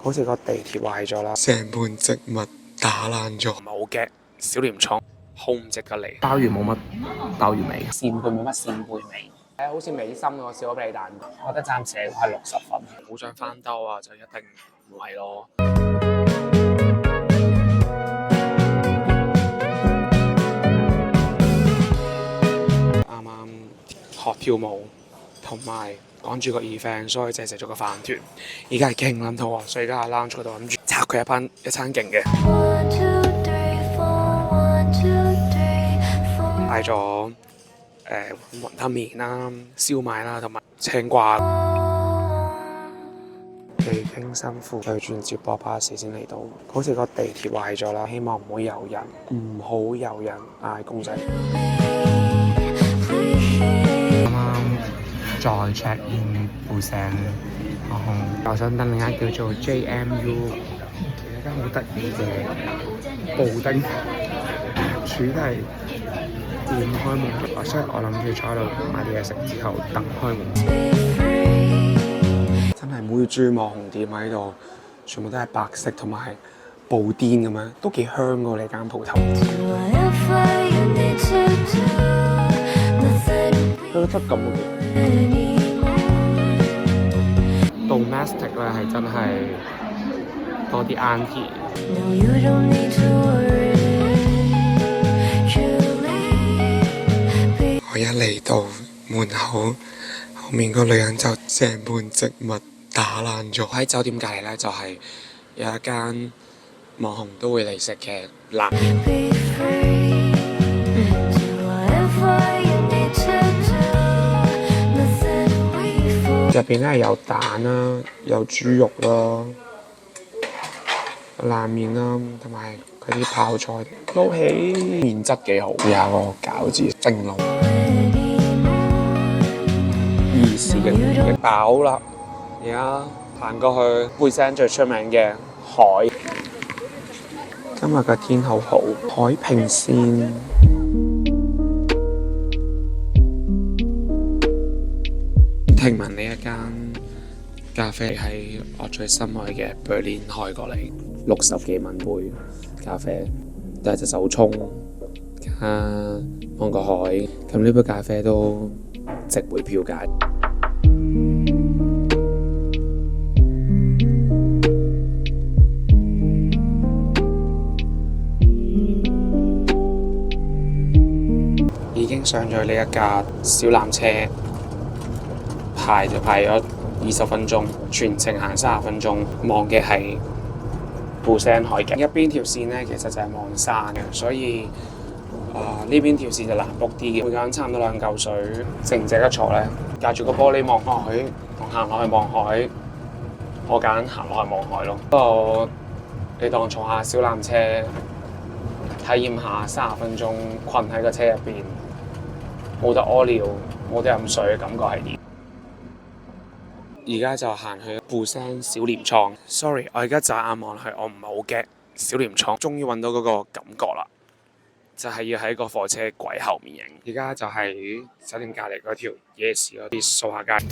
好似個地鐵壞咗啦，成盆植物打爛咗。唔係好驚，小廉倉好唔值得嚟。鮑魚冇乜鮑魚味，扇貝冇乜扇貝味。好似美心個小皮蛋，我覺得暫時係60分。好想翻兜啊，就一定唔係咯。啱啱學跳舞，同埋趕住個 event，所以淨係食咗個飯團。而家係勁撚肚餓，所以而家喺 lounge 嗰度諗住拆佢一餐勁嘅。帶咗雲吞麵啦、燒賣啦，同埋青瓜。幾經辛苦去轉接駁巴士先嚟到，好似個地鐵壞咗啦，希望唔好有人嗌公仔。啱啱再 check in 布城航空，我想等另一間叫做 JMU， 其實一間好得意嘅布丁，主題店開門，所以我諗住坐喺度買啲嘢食之後等開門。真係每間網紅店喺度，全部都係白色同埋布甸咁樣，都幾香㗎呢間鋪頭。佢個質感好啲。Domestic 咧係真係多啲 auntie。我一嚟到門口，後面個女人就成盆植物打爛咗。喺酒店隔離咧就係有一間網紅都會嚟食嘅辣。入邊咧有蛋啦，有豬肉啦，有冷麵啦，同埋佢啲泡菜撈起，麵質幾好，有個餃子蒸籠。兒時嘅飽啦，而家行過去貝城最出名嘅海。今日嘅天好好，海平線。聽聞呢一間咖啡喺我最心愛嘅 Berlin 開過嚟，60幾蚊杯咖啡，帶隻手沖加望個海，咁呢杯咖啡都值回票價。已經上咗呢一架小纜車。排就排咗20分鐘，全程行30分鐘，望嘅係布城海景。一邊條線呢，其實就係望山嘅，所以呢邊條線就難 book 啲嘅。每個人差唔多2嚿水，值唔值得坐呢？隔住個玻璃望海，同行落去望海，我揀行落去望海咯。不過你當坐下小纜車，體驗下30分鐘困喺個車入邊，冇得屙尿，冇得飲水嘅感覺係點？而家就行去布城小廉倉。Sorry， 我而家就眼望落去，我唔係好驚小廉倉。終於揾到嗰個感覺啦，就係要喺個火車軌後面影。而家就喺酒店隔離嗰條夜市嗰啲掃下街。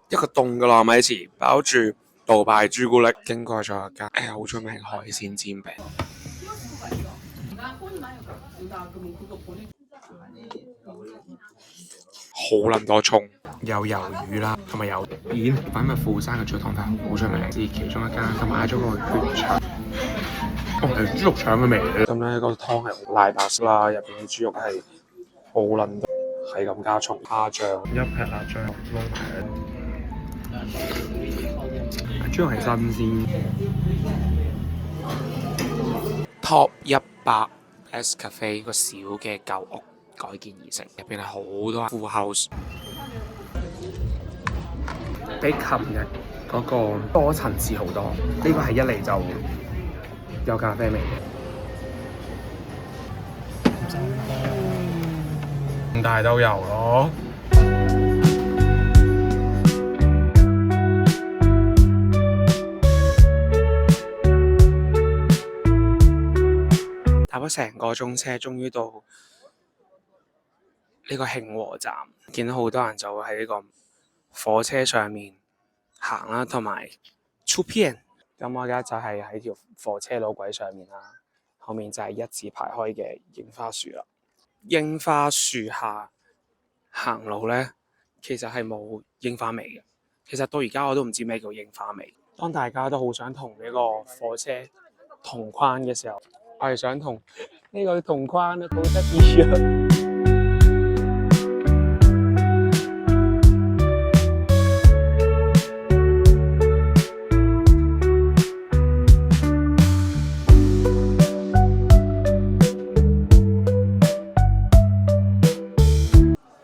一個凍嘅糯米糍包住杜拜朱古力，經過咗一間好出名海鮮煎餅。好撚多葱，有魷魚啦，同埋有片。反正富山嘅豬湯飯好出名，係其中一間，同埋買咗個血腸，係豬肉腸嘅味。咁咧個湯係瀨白色啦，入邊嘅豬肉係好撚多，係咁加葱、蝦醬，一劈辣醬撈埋。豬肉係新鮮。Top 100 S Cafe 個小嘅舊屋改建而成，入邊係好多 full house， 比琴日嗰個多層次好多。呢個係一嚟就有咖啡味嘅，大都有咯。搭咗成個鐘車，終於到呢個慶和站，見到好多人就會喺呢個火車上面行啦，同埋出片。咁我而家就係喺條火車路軌上面啦，後面就係一字排開嘅櫻花樹啦。櫻花樹下行路咧，其實係冇櫻花味嘅。其實到而家我都唔知咩叫櫻花味。當大家都好想同呢個火車同框嘅時候，我係想同呢個同框啊，好得意啊！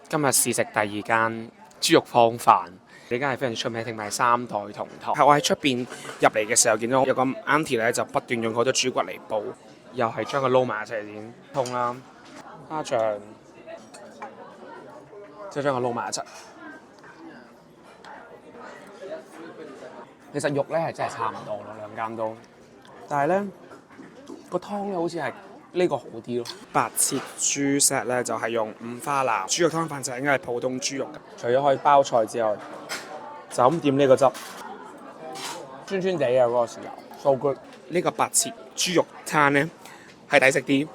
今日試食第二間豬肉湯飯，呢間係非常出名，聽埋3代同堂。我喺出邊入嚟嘅時候，見到有個 auntie 咧就不斷用好多豬骨嚟煲，又係將佢撈埋一齊先通啦，蝦醬，即係將佢撈埋一齊。其實肉咧係真係差唔多咯，兩間都，但係咧個湯咧好似係呢個好啲咯。白切豬脊咧就係用五花腩，豬肉湯飯就應該係普通豬肉。除咗可以包菜之外，就咁掂呢個汁，酸酸地嘅嗰個豉油，so good。呢個白切豬肉餐咧係抵食啲，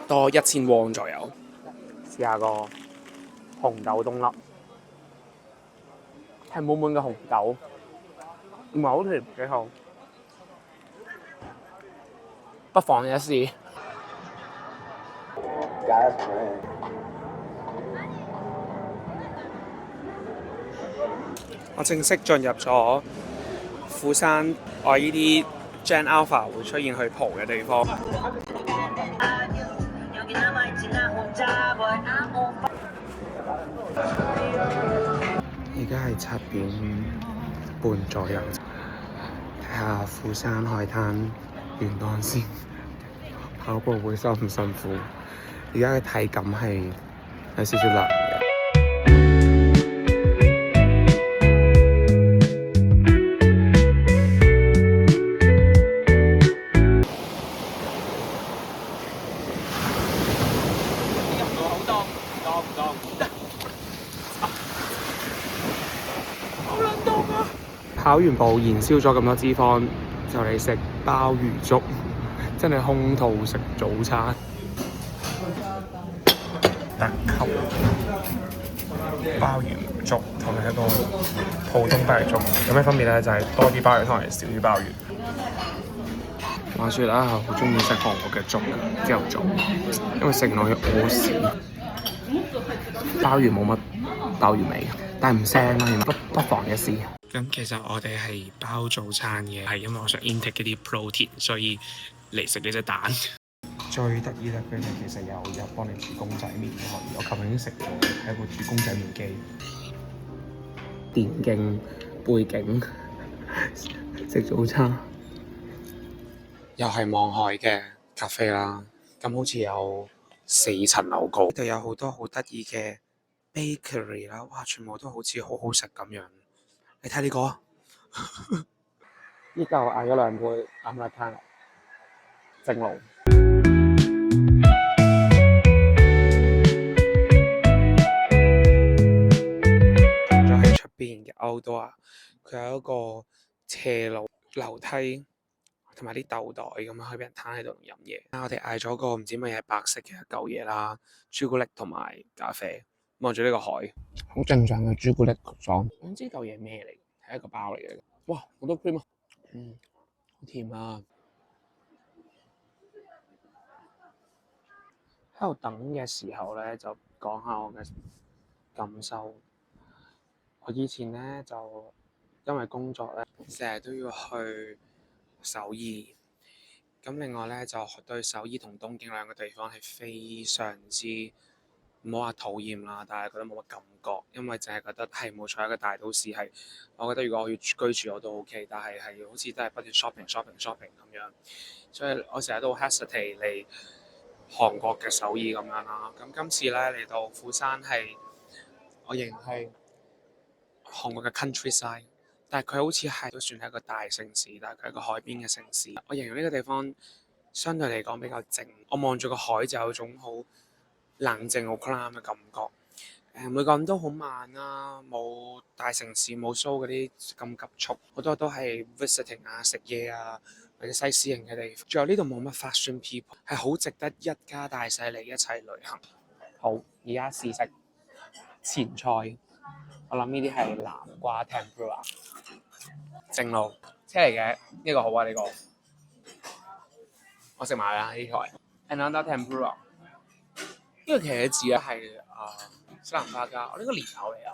多1000 won 左右。試下個紅豆冬粒，係滿滿嘅紅豆，唔係好甜，幾好，不妨一試。我正式進入咗釜山，我呢啲 Gen Alpha 會出現去蒲嘅地方。而家係7點半左右，睇下釜山海灘沿岸先。跑步會辛唔辛苦？而家嘅體感係有少少冷嘅。跑完步，燃燒咗咁多脂肪，就嚟食鮑魚粥，真係空肚食早餐。特級鮑魚粥同埋一個普通鮑魚粥有咩分別咧？就係多啲鮑魚同埋少啲鮑魚。話説啦，好中意食韓國嘅粥嘅朝頭早，因為食落去屙屎。鮑魚冇乜鮑魚味，但係唔腥咯，不妨一試。咁其實我哋係包早餐嘅，係因為我想 intake 嗰啲 protein，所以嚟食呢隻蛋。最得意咧，佢哋其實有幫你煮公仔麵嘅，我琴日已經食咗，係一個煮公仔麵機。電競背景食早餐，又係望海嘅咖啡啦。咁好似有4層樓高，呢度有好多好得意嘅 bakery 啦，哇！全部都好似好好食咁樣。你睇呢個，依家我嗌咗2杯啱辣湯，正路。咗喺出邊嘅 outdoor，佢有一個斜路樓梯同埋啲豆袋咁樣，可以俾人攤喺度飲嘢。我哋嗌咗個唔知乜嘢白色嘅一嚿嘢啦，朱古力同埋咖啡，望住呢個海，好正常嘅朱古力裝。我唔知嚿嘢咩嚟。係一個包嚟嘅，哇！好多 cream 啊，好甜啊！喺度等嘅時候咧，就講下我嘅感受。我以前咧就因為工作咧，成日都要去首爾。咁另外咧就對首爾同東京兩個地方係非常之唔好話討厭啦，但係覺得冇乜感覺，因為淨係覺得係冇錯一個大都市係，我覺得如果我要居住我都 OK，但係好似都係不斷 shopping 咁樣，所以我成日都 hesitate 嚟韓國嘅首爾咁樣啦。咁今次咧嚟到釜山係，我認係韓國嘅 countryside， 但係佢好似係都算係一個大城市，但係佢係一個海邊嘅城市。我形容呢個地方相對嚟講比較靜，我望住個海就有種好冷靜好 calm 嘅感覺。每個人都好慢啦，冇大城市冇 show 嗰啲咁急促，好多都係 visiting 啊、食嘢啊或者西施型嘅地方。仲有呢度冇乜 fashion people， 係好值得一家大細嚟一齊旅行。好，而家試食前菜，我諗呢啲係南瓜 tempura， 正路車嚟嘅，呢個好啊，呢個我食埋啦呢台。Another tempura， 呢個茄子咧係西蘭花膠，呢個蓮藕嚟啊。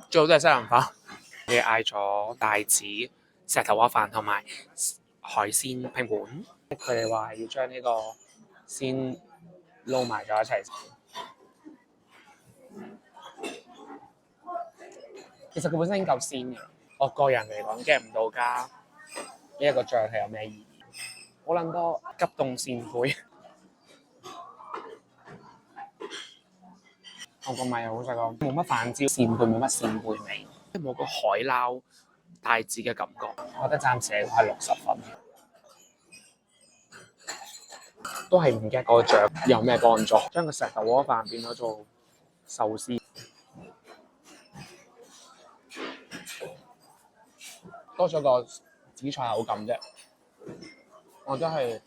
最好都係西蘭花。你嗌咗帶子、石頭蛙飯同埋海鮮拼盤，佢哋話要將呢個先撈埋咗一齊。其實佢本身已經夠鮮嘅，我個人嚟講 get 唔到加呢一個醬係有咩意義？好撚多急凍扇貝，我個米又好細個，冇乜飯焦，扇貝冇乜扇貝味，冇個海撈帶子嘅感覺。我覺得暫時係60分，都係唔 get 個醬有咩幫助。將個石頭鍋飯變咗做壽司。多咗個紫菜口感啫，我都係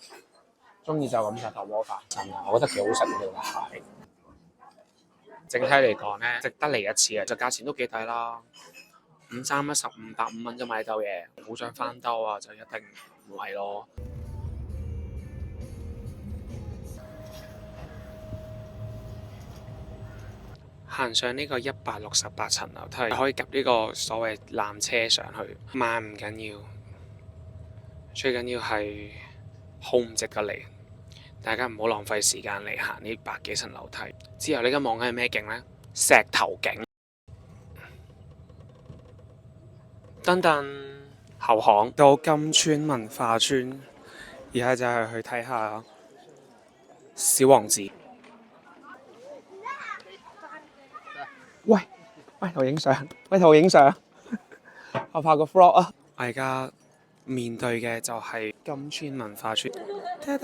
中意就咁石頭鍋飯，真係我覺得幾好食呢條蟹。整體嚟講咧，值得嚟一次嘅，就價錢都幾抵啦，53115蚊啫買兜嘢，好想翻兜啊，就一定唔係咯。行上呢個168層樓梯，可以夾呢個所謂纜車上去，慢唔緊要，最緊要係好唔值得嚟。大家唔好浪費時間嚟行呢百幾層樓梯。之後你而家望緊係咩景呢？石頭景。噔噔，後巷到金村文化村，而家就係去睇下小王子。喂，同我影相，同我影相，我拍個 vlog 啊！我而家面對嘅就係金村文化村，而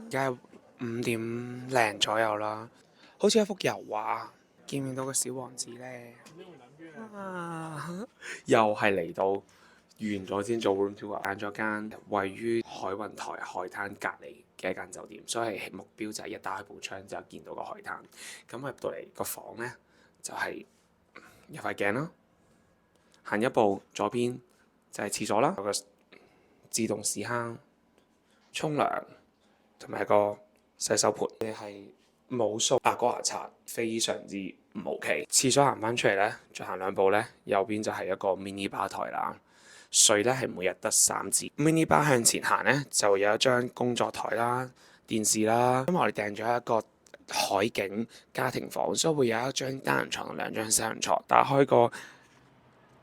家係5點零左右啦，好似一幅油畫，見唔見到個小王子咧？又係嚟到完咗先做 room tour， 揀咗間位於海雲台海灘隔離嘅一間酒店，所以目標就係一打開部窗就見到個海灘。咁入到嚟個房咧，就係有塊鏡啦，行一步左邊就係廁所啦，有個自動屎坑、沖涼同埋個洗手盆。你係冇掃牙膏牙刷，非常之唔 OK。廁所行翻出嚟咧，再行2步咧，右邊就係一個 mini 吧台啦。水咧係每日得3支。mini 吧向前行咧，就有一張工作台啦、電視啦。因為我哋訂咗一個海景家庭房，所以會有一張單人床同2張雙人床。打開個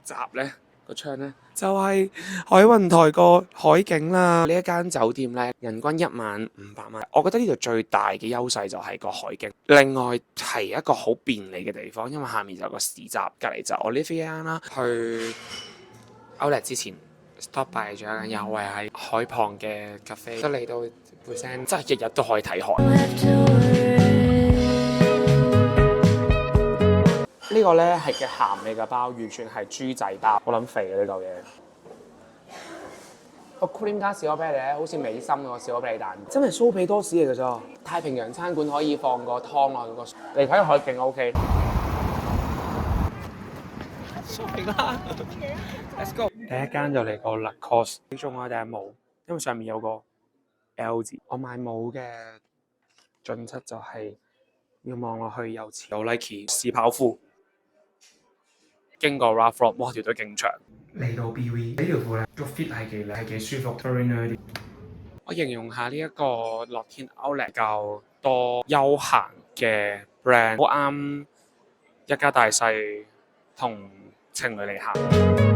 閘咧，個窗咧就係海雲台個海景啦。呢一間酒店咧，人均1晚500蚊。我覺得呢度最大嘅優勢就係個海景，另外係一個好便利嘅地方，因為下面就有個市集，隔離就 Olivia 啦。去 Outlet 之前 stop by 咗一間又係喺海旁嘅 cafe， 都嚟到背聲，真係日日都可以睇海。呢個咧係嘅鹹味嘅包，完全係豬仔包，好撚肥嘅呢嚿嘢。個 cream 加士多啤梨咧，好似美心個士多啤梨蛋，真係酥皮多士嚟嘅咋。太平洋餐館可以放個湯落去個，嚟睇個海景 OK。shopping 啦 ，Let's go。第一間就嚟個 Lacoste， 你中我頂帽，因為上面有個 L 字。我買帽嘅準則就係要望落去有前有 Nike 試跑褲。經過 Ralph Lauren， 哇條隊勁長。嚟到 BV 呢條褲咧，個 fit 係幾靚，係幾舒服。我形容下呢一個樂天 Outlet 較多休閒嘅 brand， 好啱一家大細同情侶嚟行。